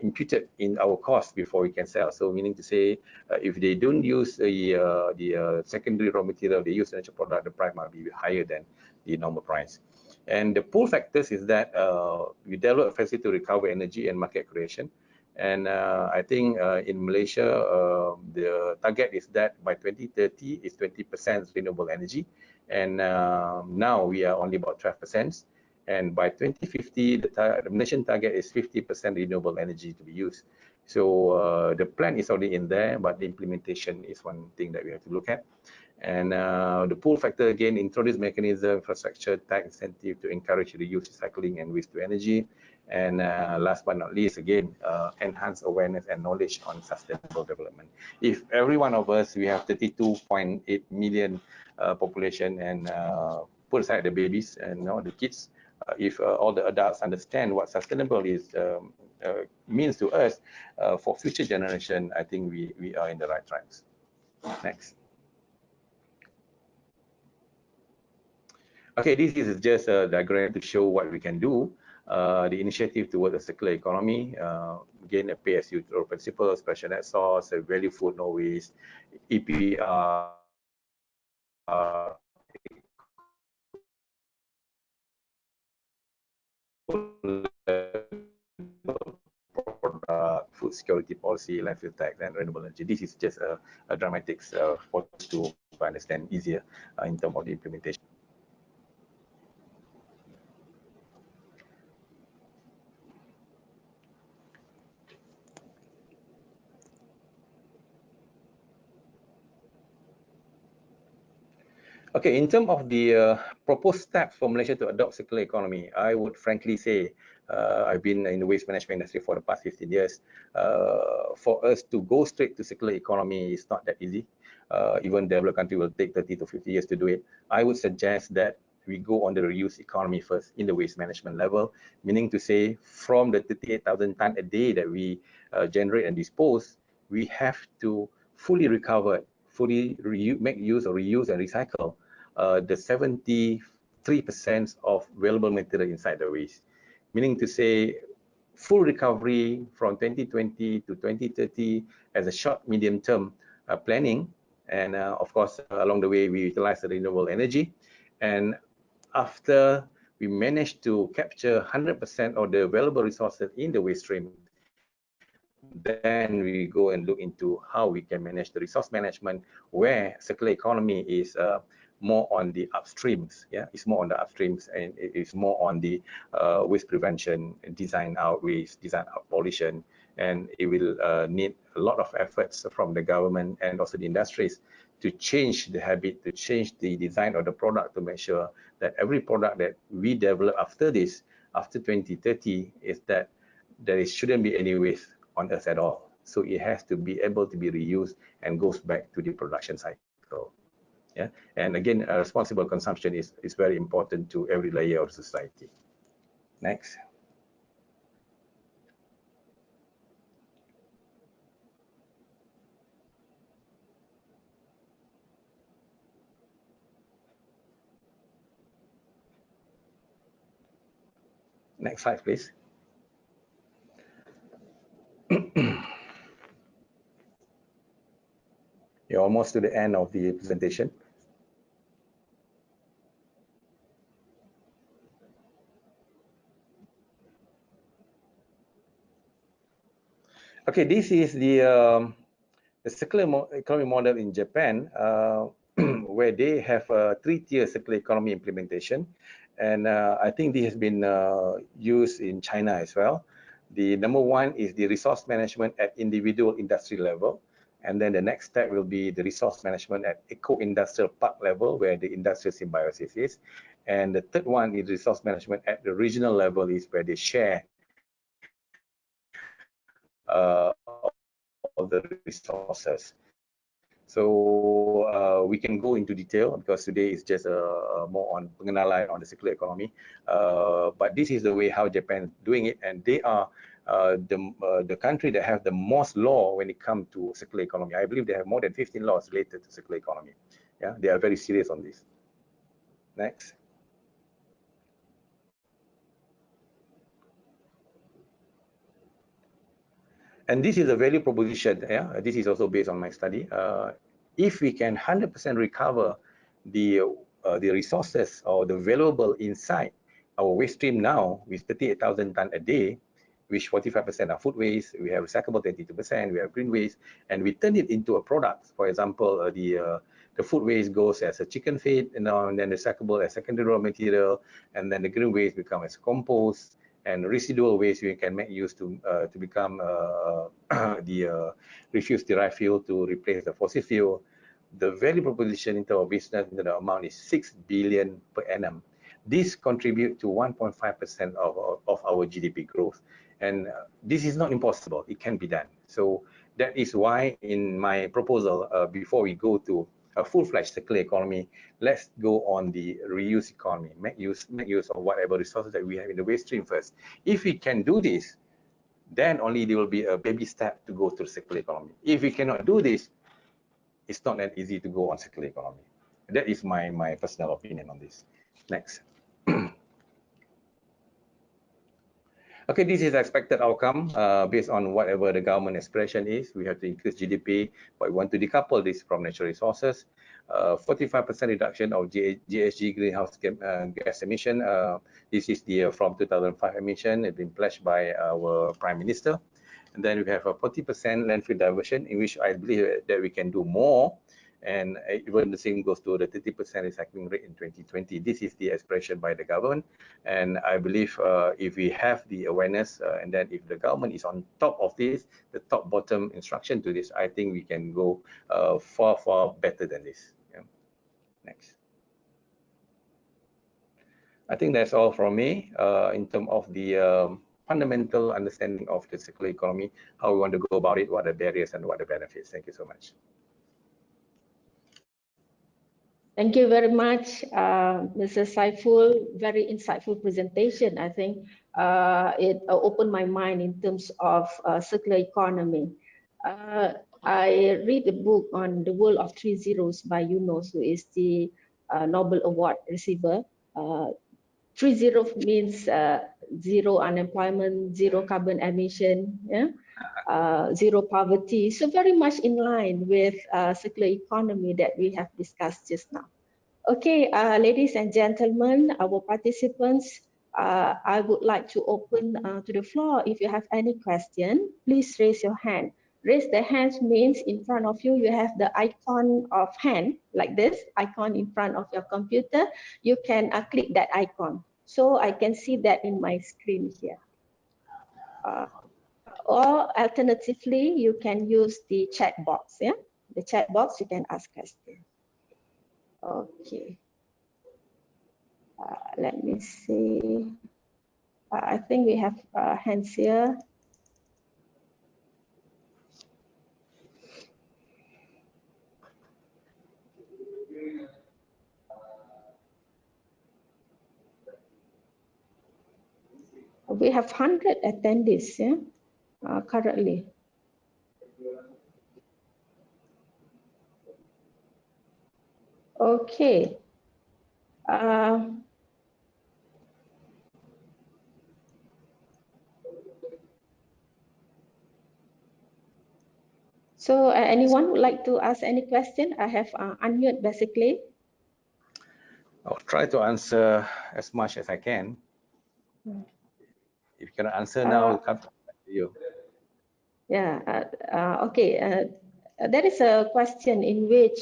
imputed in our cost before we can sell. So meaning to say, if they don't use the secondary raw material, they use natural product, the price might be higher than the normal price. And the pull factors is that we develop a facility to recover energy and market creation. And I think in Malaysia, the target is that by 2030 is 20% renewable energy. And now we are only about 12%. And by 2050, the nation target is 50% renewable energy to be used. So the plan is already in there, but the implementation is one thing that we have to look at. And the pull factor, again, introduce mechanism, infrastructure, tax incentive to encourage reuse, recycling, and waste to energy. And last but not least, again, enhance awareness and knowledge on sustainable development. If every one of us, we have 32.8 million population, and put aside the babies and the kids, if all the adults understand what sustainable is means to us for future generation, I think we are in the right tracks. Next. Okay, this is just a diagram to show what we can do. The initiative towards a circular economy, again, a pay-as-you-throw principle, special net source, value food, no waste, EPR, food security policy, landfill tax, and renewable energy. This is just a dramatics for us to understand easier in terms of the implementation. Okay, in terms of the proposed steps for Malaysia to adopt circular economy, I would frankly say I've been in the waste management industry for the past 15 years. For us to go straight to circular economy is not that easy. Even developed country will take 30 to 50 years to do it. I would suggest that we go on the reuse economy first in the waste management level, meaning to say from the 38,000 ton a day that we generate and dispose, we have to fully recover, fully make use or reuse and recycle the 73% of valuable material inside the waste. Meaning to say full recovery from 2020 to 2030 as a short, medium term planning. And of course, along the way, we utilize the renewable energy. And after we manage to capture 100% of the available resources in the waste stream, then we go and look into how we can manage the resource management, where circular economy is more on the upstreams. Yeah, it's more on the upstreams, and it is more on the waste prevention, design out waste, design out pollution, and it will need a lot of efforts from the government and also the industries to change the habit, to change the design of the product, to make sure that every product that we develop after this, after 2030, is that there shouldn't be any waste on Earth at all. So it has to be able to be reused and goes back to the production cycle. Yeah, and again, responsible consumption is very important to every layer of society. Next. Next slide, please. You're almost to the end of the presentation. Okay, this is the circular economy model in Japan, where they have a 3-tier circular economy implementation. And I think this has been used in China as well. The number one is the resource management at individual industry level. And then the next step will be the resource management at eco-industrial park level, where the industrial symbiosis is. And the third one is resource management at the regional level, is where they share all the resources. So we can go into detail, because today is just more on pengenalan on the circular economy. But this is the way how Japan is doing it, and they are the country that have the most law when it comes to circular economy. I believe they have more than 15 laws related to circular economy. Yeah, they are very serious on this. Next. And this is a value proposition. Yeah, this is also based on my study. If we can 100% recover the resources or the valuable inside our waste stream now with 38,000 ton a day, which 45% are food waste, we have recyclable 22%, we have green waste, and we turn it into a product. For example, the food waste goes as a chicken feed, and then recyclable as secondary raw material, and then the green waste becomes as compost, and residual waste we can make use to become the refuse derived fuel to replace the fossil fuel. The value proposition in terms of business, in the amount is 6 billion per annum. This contribute to 1.5% of our GDP growth. And this is not impossible, it can be done. So that is why in my proposal, before we go to a full-fledged circular economy, let's go on the reuse economy, make use of whatever resources that we have in the waste stream first. If we can do this, then only there will be a baby step to go to circular economy. If we cannot do this, it's not that easy to go on circular economy. That is my personal opinion on this. Next. Okay, this is the expected outcome based on whatever the government expression is. We have to increase GDP, but we want to decouple this from natural resources. 45% reduction of GHG greenhouse gas emission. This is the from 2005 emission. It's been pledged by our Prime Minister. And then we have a 40% landfill diversion, in which I believe that we can do more. And even the same goes to the 30% recycling rate in 2020. This is the expression by the government. And I believe if we have the awareness, and then if the government is on top of this, the top bottom instruction to this, I think we can go far better than this. Yeah. Next. I think that's all from me in terms of the fundamental understanding of the circular economy, how we want to go about it, what are the barriers and what are the benefits. Thank you so much. Thank you very much, Mr. Saiful. Very insightful presentation. I think it opened my mind in terms of circular economy. I read a book on the World of Three Zeros by Yunus, who is the Nobel Award receiver. 30 means zero unemployment, zero carbon emission, yeah? Zero poverty. So very much in line with circular economy that we have discussed just now. Okay, ladies and gentlemen, our participants, I would like to open to the floor. If you have any question, please raise your hand. Raise the hand means in front of you, you have the icon of hand, like this, icon in front of your computer. You can click that icon. So I can see that in my screen here. Or alternatively, you can use the chat box. Yeah, the chat box, you can ask questions. Okay. Let me see. I think we have hands here. We have 100 attendees, yeah, currently. Okay. So anyone would like to ask any question? I have unmute basically. I'll try to answer as much as I can. If you can answer now, we'll come back to you. Yeah, okay. There is a question in which,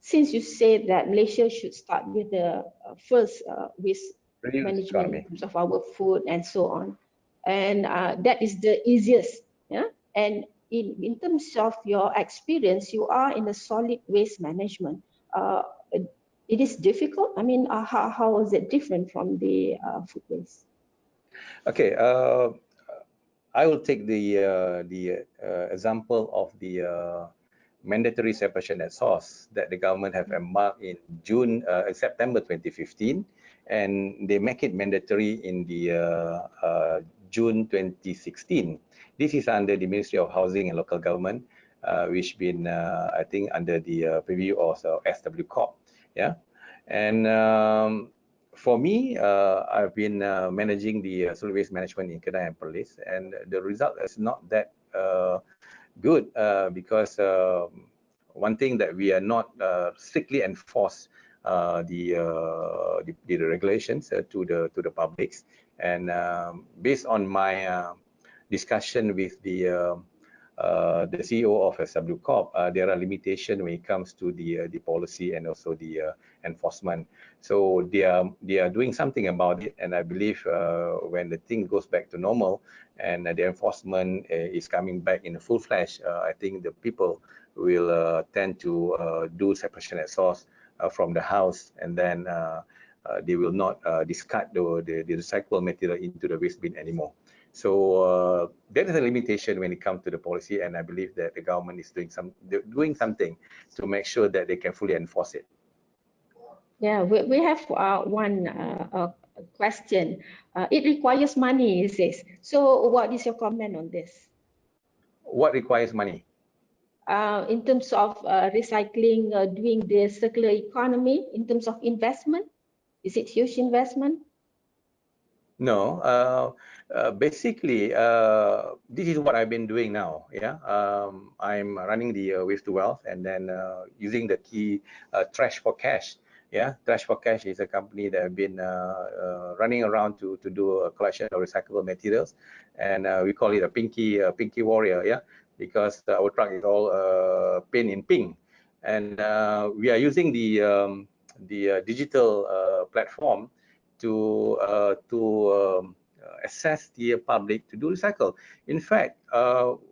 since you said that Malaysia should start with the first waste management in terms of our food and so on, and that is the easiest, yeah. And in terms of your experience, you are in the solid waste management. It is difficult. I mean, how is it different from the food waste? Okay. I will take the example of the mandatory separation at source that the government have embarked in September 2015, and they make it mandatory in the June 2016. This is under the Ministry of Housing and Local Government, which been I think under the preview of SW Corp. Yeah, and for me, I've been managing the solid waste management in Kedah and Perlis, and the result is not that good because one thing that we are not strictly enforce the regulations to the publics, and based on my discussion with the CEO of SW Corp, there are limitations when it comes to the policy and also the enforcement. So they are doing something about it, and I believe when the thing goes back to normal and the enforcement is coming back in full flash, I think the people will tend to do separation at source from the house, and then they will not discard the recycled material into the waste bin anymore. So there is a limitation when it comes to the policy, and I believe that the government is doing something to make sure that they can fully enforce it. Yeah, we have one question. It requires money, it says. So what is your comment on this? What requires money? In terms of recycling, doing the circular economy, in terms of investment, is it huge investment? No, basically, this is what I've been doing now. Yeah, I'm running the Waste to Wealth, and then using the key Trash for Cash. Yeah, Trash for Cash is a company that have been running around to do a collection of recyclable materials, and we call it a Pinky Warrior. Yeah, because our truck is all paint in pink, and we are using the digital platform to assess the public to do recycle. In fact,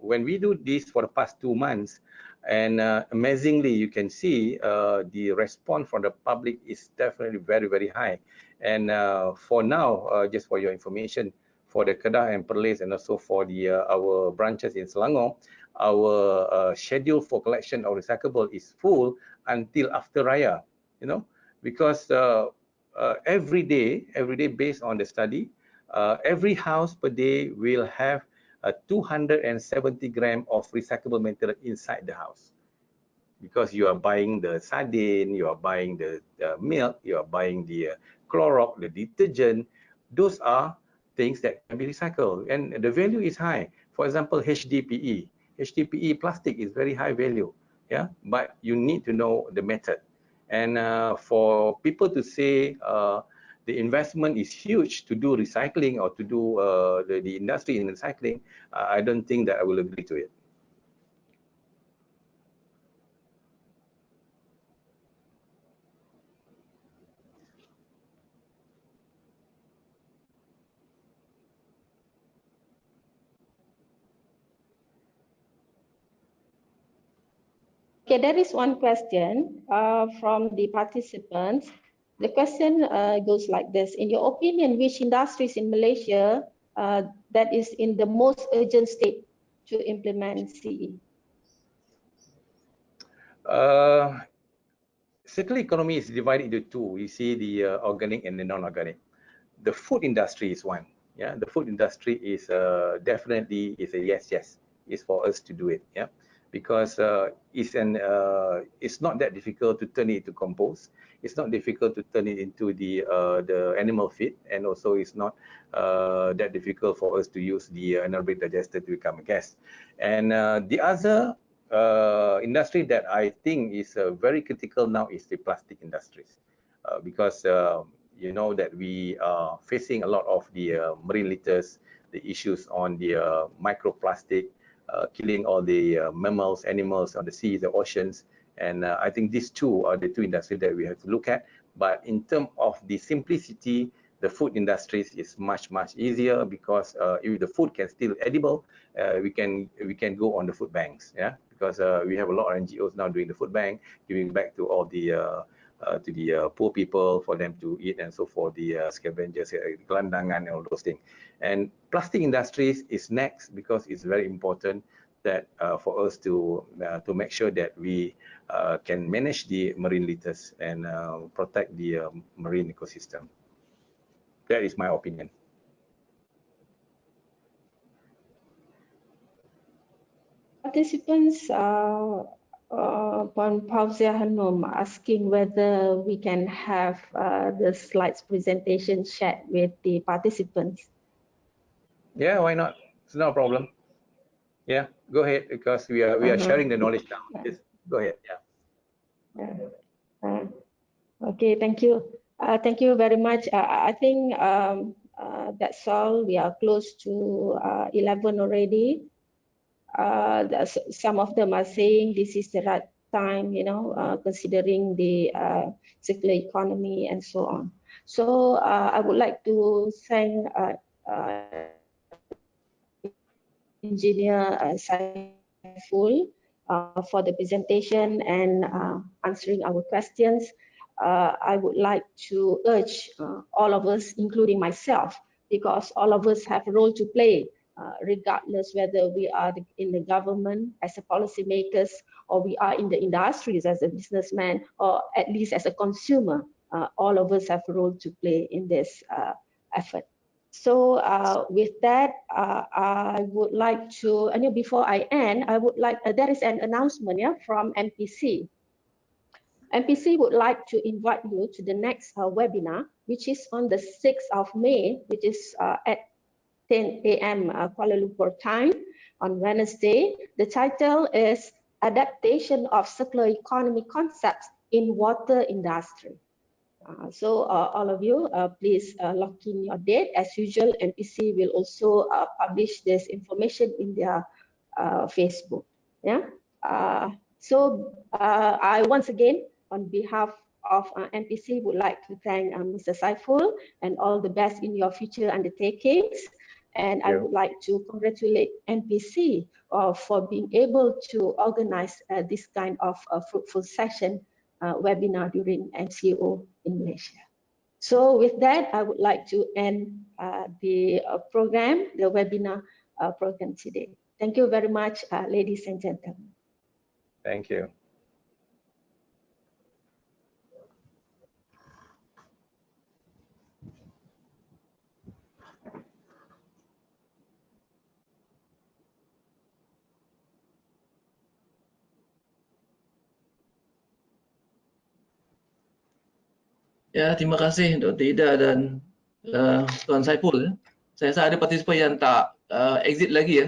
when we do this for the past 2 months, and amazingly, you can see the response from the public is definitely very, very high. And for now, just for your information, for the Kedah and Perlis, and also for the our branches in Selangor, our schedule for collection of recyclable is full until after Raya, you know, because every day based on the study, every house per day will have 270 grams of recyclable material inside the house, because you are buying the sardine, you are buying the milk, you are buying the Clorox, the detergent. Those are things that can be recycled, and the value is high. For example, HDPE. HDPE plastic is very high value, yeah, but you need to know the method. And for people to say the investment is huge to do recycling or to do the industry in recycling, I don't think that I will agree to it. Okay, there is one question from the participants. The question goes like this: in your opinion, which industries in Malaysia that is in the most urgent state to implement CE? Circular economy is divided into two. You see the organic and the non-organic. The food industry is one. Yeah, the food industry is definitely is a yes. It's for us to do it. Yeah, because it's not that difficult to turn it into compost. It's not difficult to turn it into the animal feed, and also it's not that difficult for us to use the anaerobic digester to become a gas. And the other industry that I think is very critical now is the plastic industries, because you know that we are facing a lot of the marine litters, the issues on the microplastic, killing all the mammals, animals on the seas, the oceans. And I think these two are the two industries that we have to look at. But in terms of the simplicity, the food industries is much easier, because if the food can still edible, we can go on the food banks, yeah, because we have a lot of NGOs now doing the food bank, giving back to all the poor people for them to eat, and so for the scavengers, gelandangan, and all those things. And plastic industries is next, because it's very important that for us to make sure that we can manage the marine litters and protect the marine ecosystem. That is my opinion. Participants, Puan Fauzia Hanum asking whether we can have the slides presentation shared with the participants. Yeah, why not? It's no problem. Yeah, go ahead, because we are sharing the knowledge now. Just go ahead. Yeah. Okay, thank you. Thank you very much. I think that's all. We are close to 11 already. Some of them are saying this is the right time, you know, considering the circular economy and so on. So I would like to thank Engineer Saiful for the presentation and answering our questions. I would like to urge all of us, including myself, because all of us have a role to play, regardless whether we are in the government as a policymakers, or we are in the industries as a businessman, or at least as a consumer. All of us have a role to play in this effort. So with that, I would like to, before I end, I would like, there is an announcement, yeah, from MPC. MPC would like to invite you to the next webinar, which is on the 6th of May, which is at 10 a.m. Kuala Lumpur time on Wednesday. The title is Adaptation of Circular Economy Concepts in Water Industry. So all of you, please lock in your date. As usual, MPC will also publish this information in their Facebook. Yeah. So I once again, on behalf of MPC, would like to thank Mr. Saiful, and all the best in your future undertakings. And I would like to congratulate MPC for being able to organize this kind of fruitful session webinar during MCO in Malaysia. So with that, I would like to end the program, the webinar program today. Thank you very much, ladies and gentlemen. Thank you. Ya, terima kasih Dr. Ida dan Tuan Saiful. Saya rasa ada partisipan yang tak exit lagi ya.